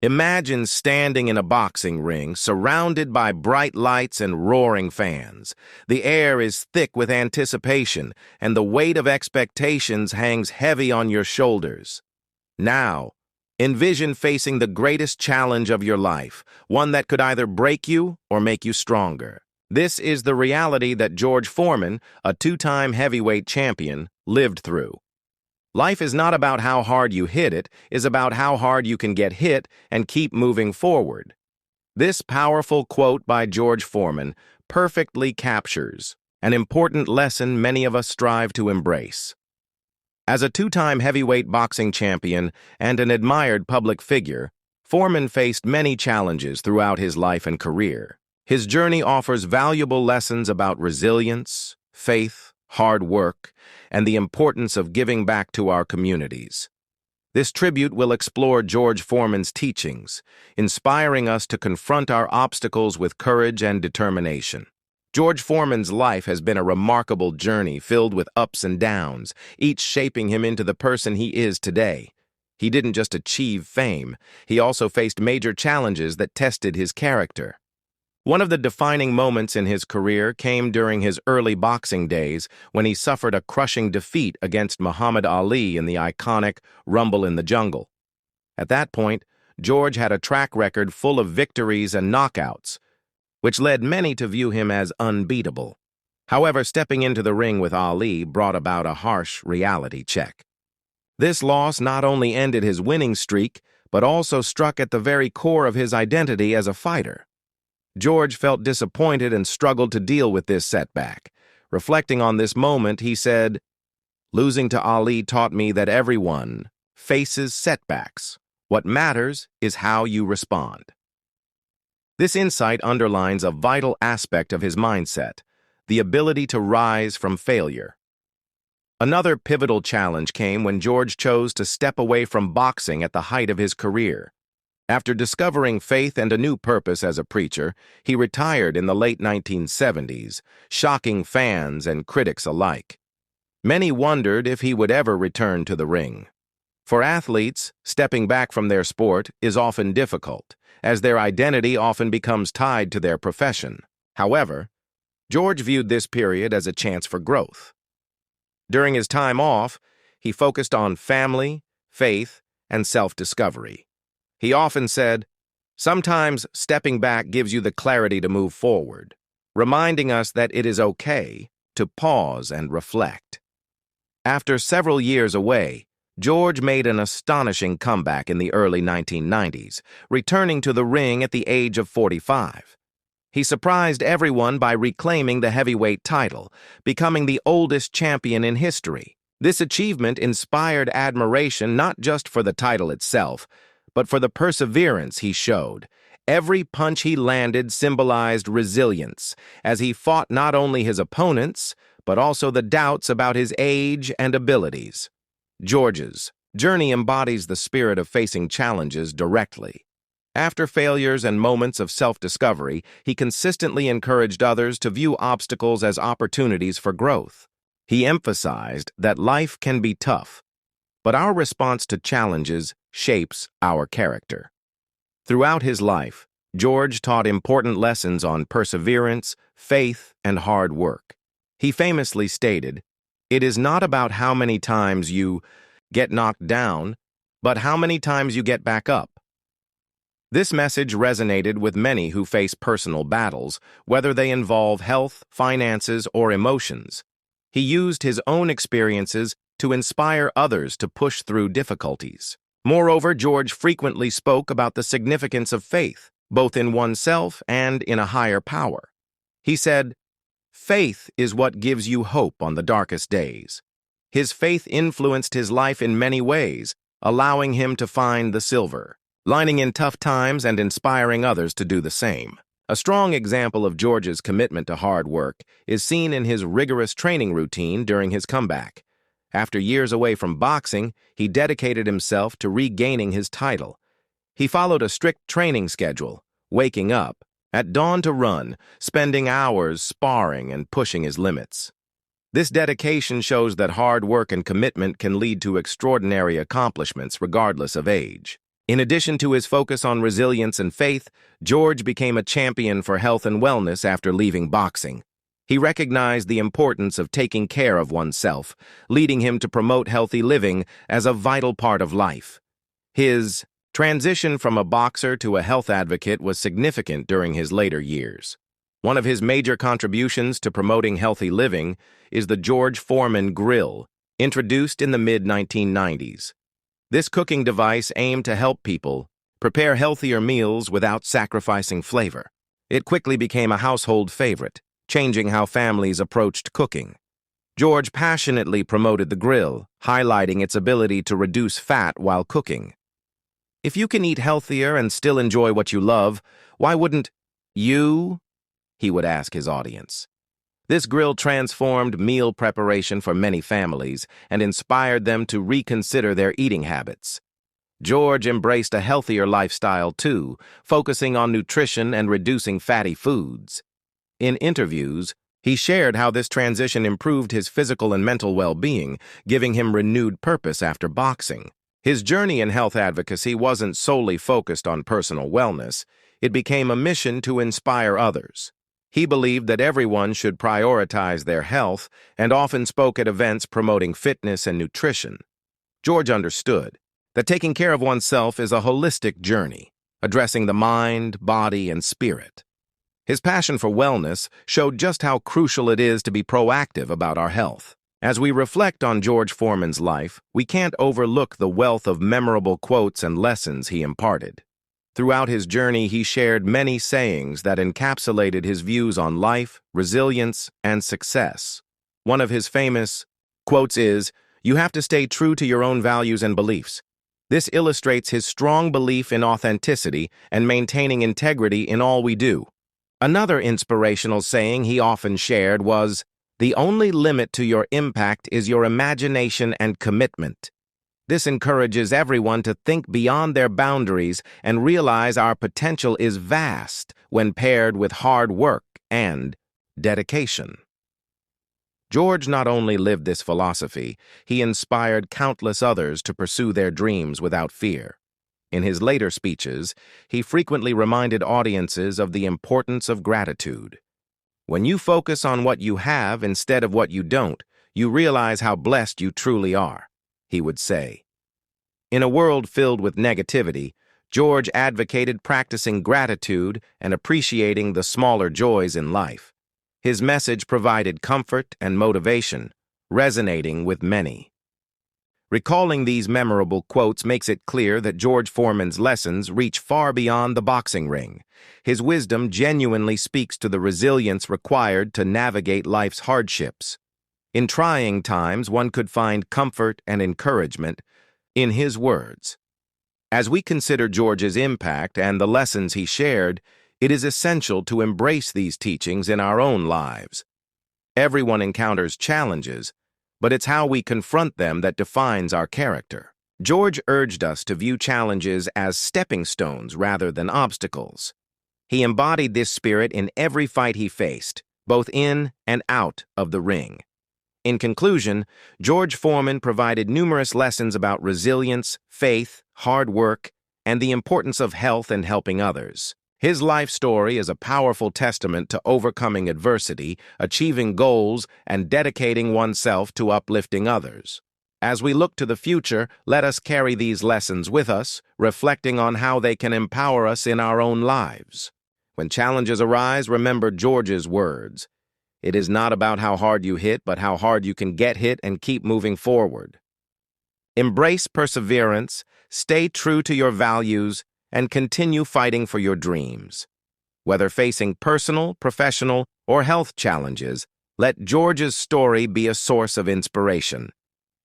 Imagine standing in a boxing ring, surrounded by bright lights and roaring fans. The air is thick with anticipation, and the weight of expectations hangs heavy on your shoulders. Now, envision facing the greatest challenge of your life, one that could either break you or make you stronger. This is the reality that George Foreman, a two-time heavyweight champion, lived through. Life is not about how hard you hit it, it's about how hard you can get hit and keep moving forward. This powerful quote by George Foreman perfectly captures an important lesson many of us strive to embrace. As a two-time heavyweight boxing champion and an admired public figure, Foreman faced many challenges throughout his life and career. His journey offers valuable lessons about resilience, faith, hard work, and the importance of giving back to our communities. This tribute will explore George Foreman's teachings, inspiring us to confront our obstacles with courage and determination. George Foreman's life has been a remarkable journey filled with ups and downs, each shaping him into the person he is today. He didn't just achieve fame, he also faced major challenges that tested his character. One of the defining moments in his career came during his early boxing days when he suffered a crushing defeat against Muhammad Ali in the iconic Rumble in the Jungle. At that point, George had a track record full of victories and knockouts, which led many to view him as unbeatable. However, stepping into the ring with Ali brought about a harsh reality check. This loss not only ended his winning streak, but also struck at the very core of his identity as a fighter. George felt disappointed and struggled to deal with this setback. Reflecting on this moment, he said, "Losing to Ali taught me that everyone faces setbacks. What matters is how you respond." This insight underlines a vital aspect of his mindset, the ability to rise from failure. Another pivotal challenge came when George chose to step away from boxing at the height of his career. After discovering faith and a new purpose as a preacher, he retired in the late 1970s, shocking fans and critics alike. Many wondered if he would ever return to the ring. For athletes, stepping back from their sport is often difficult, as their identity often becomes tied to their profession. However, George viewed this period as a chance for growth. During his time off, he focused on family, faith, and self-discovery. He often said, "Sometimes stepping back gives you the clarity to move forward," reminding us that it is okay to pause and reflect. After several years away, George made an astonishing comeback in the early 1990s, returning to the ring at the age of 45. He surprised everyone by reclaiming the heavyweight title, becoming the oldest champion in history. This achievement inspired admiration not just for the title itself, but for the perseverance he showed. Every punch he landed symbolized resilience, as he fought not only his opponents, but also the doubts about his age and abilities. George's journey embodies the spirit of facing challenges directly. After failures and moments of self-discovery, he consistently encouraged others to view obstacles as opportunities for growth. He emphasized that life can be tough, but our response to challenges shapes our character. Throughout his life, George taught important lessons on perseverance, faith, and hard work. He famously stated, "It is not about how many times you get knocked down, but how many times you get back up." This message resonated with many who face personal battles, whether they involve health, finances, or emotions. He used his own experiences to inspire others to push through difficulties. Moreover, George frequently spoke about the significance of faith, both in oneself and in a higher power. He said, "Faith is what gives you hope on the darkest days." His faith influenced his life in many ways, allowing him to find the silver lining in tough times and inspiring others to do the same. A strong example of George's commitment to hard work is seen in his rigorous training routine during his comeback. After years away from boxing, he dedicated himself to regaining his title. He followed a strict training schedule, waking up at dawn to run, spending hours sparring and pushing his limits. This dedication shows that hard work and commitment can lead to extraordinary accomplishments regardless of age. In addition to his focus on resilience and faith, George became a champion for health and wellness after leaving boxing. He recognized the importance of taking care of oneself, leading him to promote healthy living as a vital part of life. His transition from a boxer to a health advocate was significant during his later years. One of his major contributions to promoting healthy living is the George Foreman grill, introduced in the mid-1990s. This cooking device aimed to help people prepare healthier meals without sacrificing flavor. It quickly became a household favorite, changing how families approached cooking. George passionately promoted the grill, highlighting its ability to reduce fat while cooking. If you can eat healthier and still enjoy what you love, why wouldn't you? He would ask his audience. This grill transformed meal preparation for many families and inspired them to reconsider their eating habits. George embraced a healthier lifestyle too, focusing on nutrition and reducing fatty foods. In interviews, he shared how this transition improved his physical and mental well-being, giving him renewed purpose after boxing. His journey in health advocacy wasn't solely focused on personal wellness. It became a mission to inspire others. He believed that everyone should prioritize their health and often spoke at events promoting fitness and nutrition. George understood that taking care of oneself is a holistic journey, addressing the mind, body, and spirit. His passion for wellness showed just how crucial it is to be proactive about our health. As we reflect on George Foreman's life, we can't overlook the wealth of memorable quotes and lessons he imparted. Throughout his journey, he shared many sayings that encapsulated his views on life, resilience, and success. One of his famous quotes is, "You have to stay true to your own values and beliefs." This illustrates his strong belief in authenticity and maintaining integrity in all we do. Another inspirational saying he often shared was, "The only limit to your impact is your imagination and commitment." This encourages everyone to think beyond their boundaries and realize our potential is vast when paired with hard work and dedication. George not only lived this philosophy, he inspired countless others to pursue their dreams without fear. In his later speeches, he frequently reminded audiences of the importance of gratitude. When you focus on what you have instead of what you don't, you realize how blessed you truly are, he would say. In a world filled with negativity, George advocated practicing gratitude and appreciating the smaller joys in life. His message provided comfort and motivation, resonating with many. Recalling these memorable quotes makes it clear that George Foreman's lessons reach far beyond the boxing ring. His wisdom genuinely speaks to the resilience required to navigate life's hardships. In trying times, one could find comfort and encouragement in his words. As we consider George's impact and the lessons he shared, it is essential to embrace these teachings in our own lives. Everyone encounters challenges, but it's how we confront them that defines our character. George urged us to view challenges as stepping stones rather than obstacles. He embodied this spirit in every fight he faced, both in and out of the ring. In conclusion, George Foreman provided numerous lessons about resilience, faith, hard work, and the importance of health and helping others. His life story is a powerful testament to overcoming adversity, achieving goals, and dedicating oneself to uplifting others. As we look to the future, let us carry these lessons with us, reflecting on how they can empower us in our own lives. When challenges arise, remember George's words. It is not about how hard you hit, but how hard you can get hit and keep moving forward. Embrace perseverance, stay true to your values, and continue fighting for your dreams. Whether facing personal, professional, or health challenges, let George's story be a source of inspiration.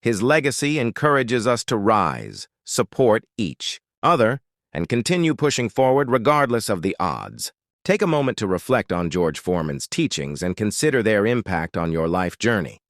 His legacy encourages us to rise, support each other, and continue pushing forward regardless of the odds. Take a moment to reflect on George Foreman's teachings and consider their impact on your life journey.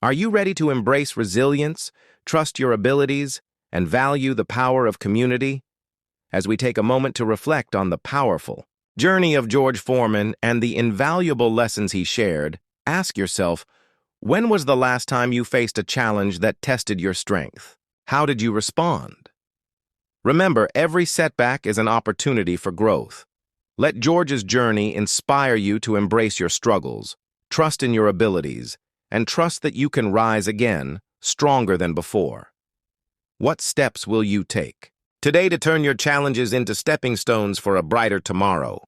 Are you ready to embrace resilience, trust your abilities, and value the power of community? As we take a moment to reflect on the powerful journey of George Foreman and the invaluable lessons he shared, ask yourself, when was the last time you faced a challenge that tested your strength? How did you respond? Remember, every setback is an opportunity for growth. Let George's journey inspire you to embrace your struggles, trust in your abilities, and trust that you can rise again, stronger than before. What steps will you take today to turn your challenges into stepping stones for a brighter tomorrow?